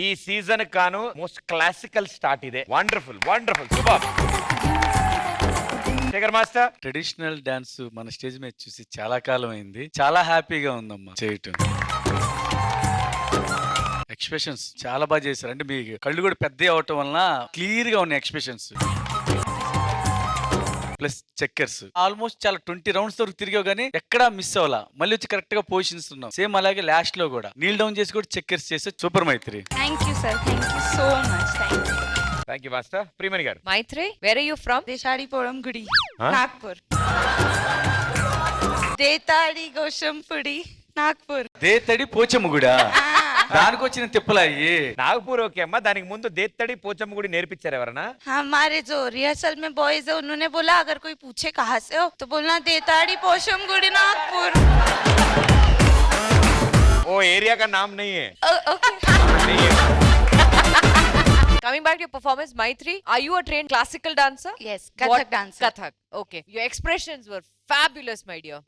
ఈ సీజన్ కాను most classical start ఇదే. Wonderful wonderful super. Shekhar master, traditional dance మన స్టేజ్ మీద చూసి చాలా కాలం అయింది. చాలా హ్యాపీగా ఉందమ్మా చేయటం. ఎక్స్ప్రెషన్స్ చాలా బాగా చేశారు. అంటే మీ కళ్ళు కూడా పెద్ద అవటం వలన క్లియర్ గా ఉన్నాయి ఎక్స్ప్రెషన్స్. ప్లస్ చెక్కర్స్ ఆల్మోస్ట్ చాలా 20 రౌండ్స్ వరకు తిరిగావు కానీ ఎక్కడా మిస్ అవ్వాలా. మళ్ళీ వచ్చి కరెక్ట్ గా పొజిషన్స్ ఉన్నాం. సేమ్ అలాగే లాస్ట్ లో కూడా నీల్ డౌన్ చేసి కూడా చెక్కర్స్ చేస్తే super Maitri. Thank you sir, thank you so much, thank you. Thank you master. Priyamani garu, Maitri, where are you from? Deshadipuram Gudi, Huh? Nagpur. Detadi Goshampudi, Nagpur. Dethadi Pochamma కూడా దానికి వచ్చిన తిప్పలాయి. నాగపూర్ ఓకే అమ్మా, దానికి ముందు దేత్తడి పోచమ్మ గుడి నేర్పించారు ఎవరన్నా? हमारे जो रिहर्सल में बॉयज है उन्होंने बोला अगर कोई पूछे कहाँ से हो तो बोलना देताड़ी पोशम गुड़ी नागपुर. ओ एरिया का नाम नहीं है. ओके. नहीं है. Coming back to your performance, Maitri, are you a trained classical dancer? Yes, Kathak dancer. Kathak. Okay. Your expressions were fabulous, my dear.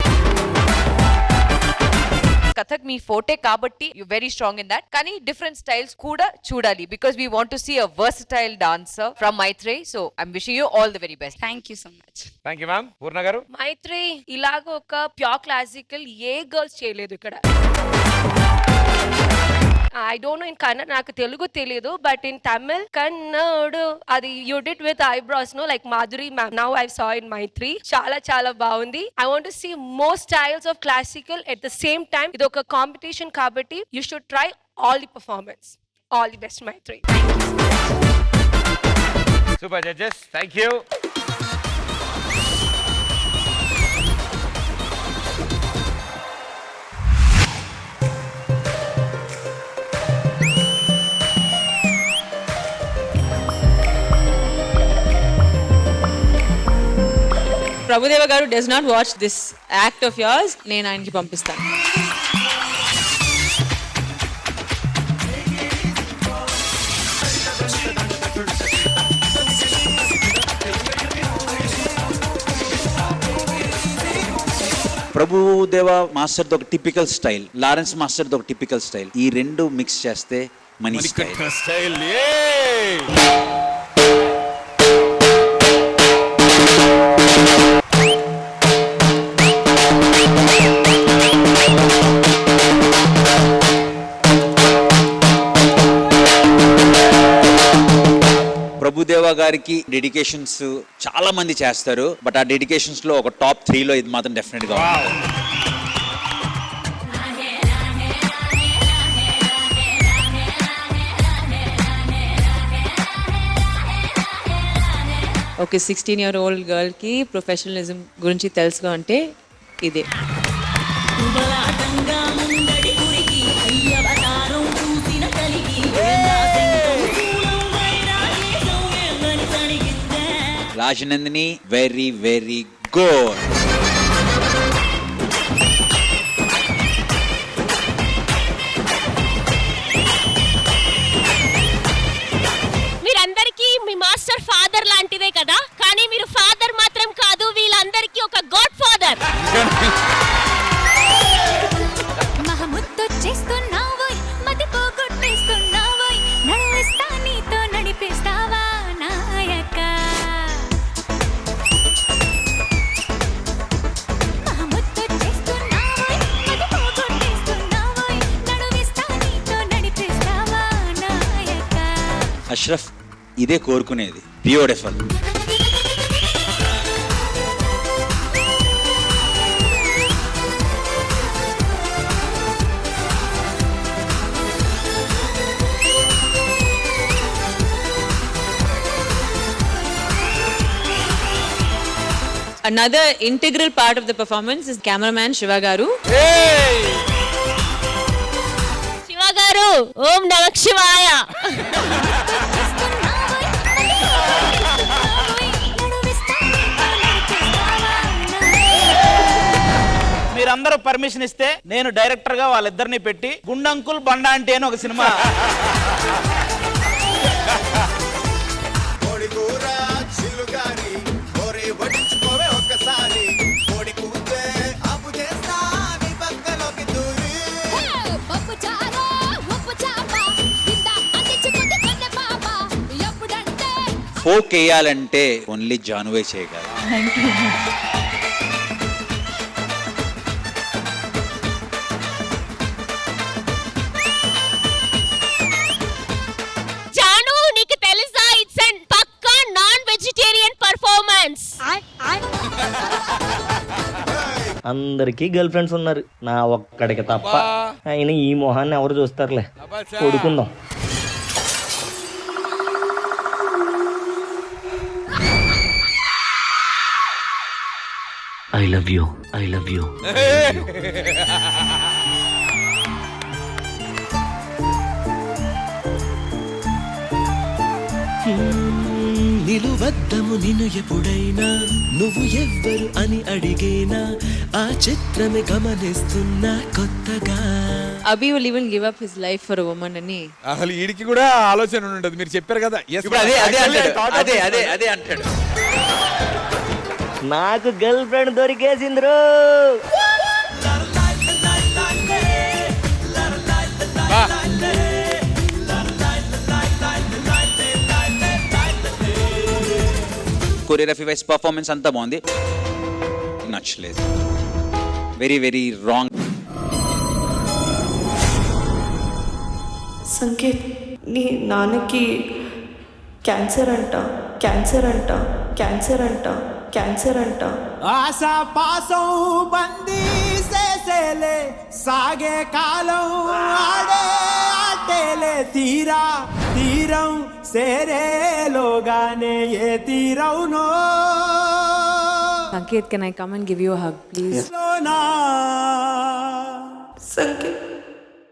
Kathak మీ ఫోటే కాబట్టి you very strong in that. కానీ డిఫరెంట్ స్టైల్స్ కూడా చూడాలి because we want to see a versatile dancer from Maithri. So I'm wishing you all the very best. Thank you so much. Thank you ma'am. Purna గారు, మైత్రి ఇలాగ ఒక pure classical ఏ girls చేయలేదు ఇక్కడ. I don't know in Kannada, నాకు తెలుగు తెలియదు, but in Tamil Kannada అది you did with eyebrows no like Madhuri ma'am. Now I saw in Maithri చాలా చాలా బాగుంది. I want to see more styles of classical at the same time. ఇది ఒక కాంపిటీషన్ కాబట్టి you should try all the performance. All the best Maithri. Super judges, thank you. Prabhu Deva గారు does not watch this act of yours. నేను ఆయనకి పంపిస్తాను. ప్రభుదేవ మాస్టర్ది ఒక typical style, Lawrence మాస్టర్ది ఒక typical style. ఈ రెండు మిక్స్ చేస్తే మనీ స్టైల్. ప్రభుదేవ గారికి డెడికేషన్స్ చాలా మంది చేస్తారు, బట్ ఆ డెడికేషన్స్ లో ఒక టాప్ 3 లో ఇది మాత్రం డెఫినెట్ గా ఉంటుంది. ఒక 16-year-old గర్ల్కి ప్రొఫెషనలిజం గురించి తెలుసు అంటే ఇదే. Rajanandini very very good. మీరందరికీ మీ మాస్టర్ ఫాదర్ లాంటిదే కదా, కానీ మీరు ఫాదర్ మాత్రం కాదు, వీళ్ళందరికీ ఒక గాడ్ ఫాదర్. మహముద్దొచ్చేస్తున్నావోయ్, మతి పోగొట్టేస్తున్నావోయ్, నడిపిస్తా నీతో నడిపిస్తావా నాయక. మహముద్దొచ్చేస్తున్నావోయ్, మతి పోగొట్టేస్తున్నావోయ్, నడిపిస్తా నీతో నడిపిస్తావా నాయక. అష్రఫ్ ఇదే కోరుకునేది. Beautiful. Another integral part of the performance is cameraman Shiva garu. Shiva గారు, ఓం నమ శివాయ. మీరందరూ పర్మిషన్ ఇస్తే నేను డైరెక్టర్ గా వాళ్ళిద్దరిని పెట్టి గుండంకుల్ బండ అంటే అని ఒక సినిమా ఫోక్ వేయాలంటే ఓన్లీ జానువే చేయగలరు. జాను, నీకు తెలుసా ఇట్స్ అన్ పక్కా నాన్ వెజిటేరియన్ పర్ఫార్మెన్స్. అందరికీ గర్ల్ ఫ్రెండ్స్ ఉన్నారు, నా ఒక్కడికి తప్ప. అయినా ఈ మొహాన్ని ఎవరు చూస్తారులే, కొడుకుందాం. I love you, I love you. నిలువద్దము నిన్ను ఎప్పుడైనా, నువ్వు ఎవ్వరు అని అడిగేనా, ఆ చిత్రమే గమనిస్తున్నా కొత్తగా. Abhi will even give up his life for a woman అని. అసలు వీడికి కూడా ఆలోచన ఉండదు. మీరు చెప్పారు కదా. అదే అంటాడు. నాకు గర్ల్ ఫ్రెండ్ దొరికేసిందిరో. కొరియోగ్రఫీ వైస్ పర్ఫార్మెన్స్ అంతా బాగుంది, నచ్చలేదు. Very very wrong. సంకేత్, నీ నాన్నకి క్యాన్సర్ అంట, క్యాన్సర్ అంట, క్యాన్సర్ అంట, క్యాన్సర్ అంట. ఆశా పాసం బందీ సేసేలే, సాగే కాలం ఆడే ఆటేలే, తీరా తీరం సేరేలోగానే ఏ తీరవునో. Sanket, can I come and give you a hug, please? Sanket,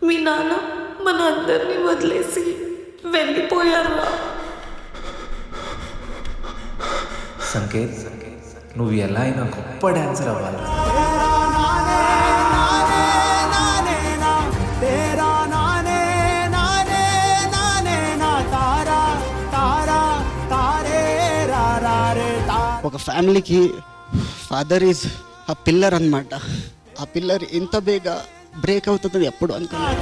మీ నాన్న మన అందరినీ వదిలేసి వెళ్ళిపోయారా? సంకేత్, నువ్వు ఎలా అయినా గొప్ప డాన్సర్ అవ్వాలి. ఒక ఫ్యామిలీకి ఫాదర్ ఈజ్ ఆ పిల్లర్ అన్నమాట. ఆ పిల్లర్ ఇంత బేగా బ్రేక్ అవుతుంది ఎప్పుడు అనుకున్నాను.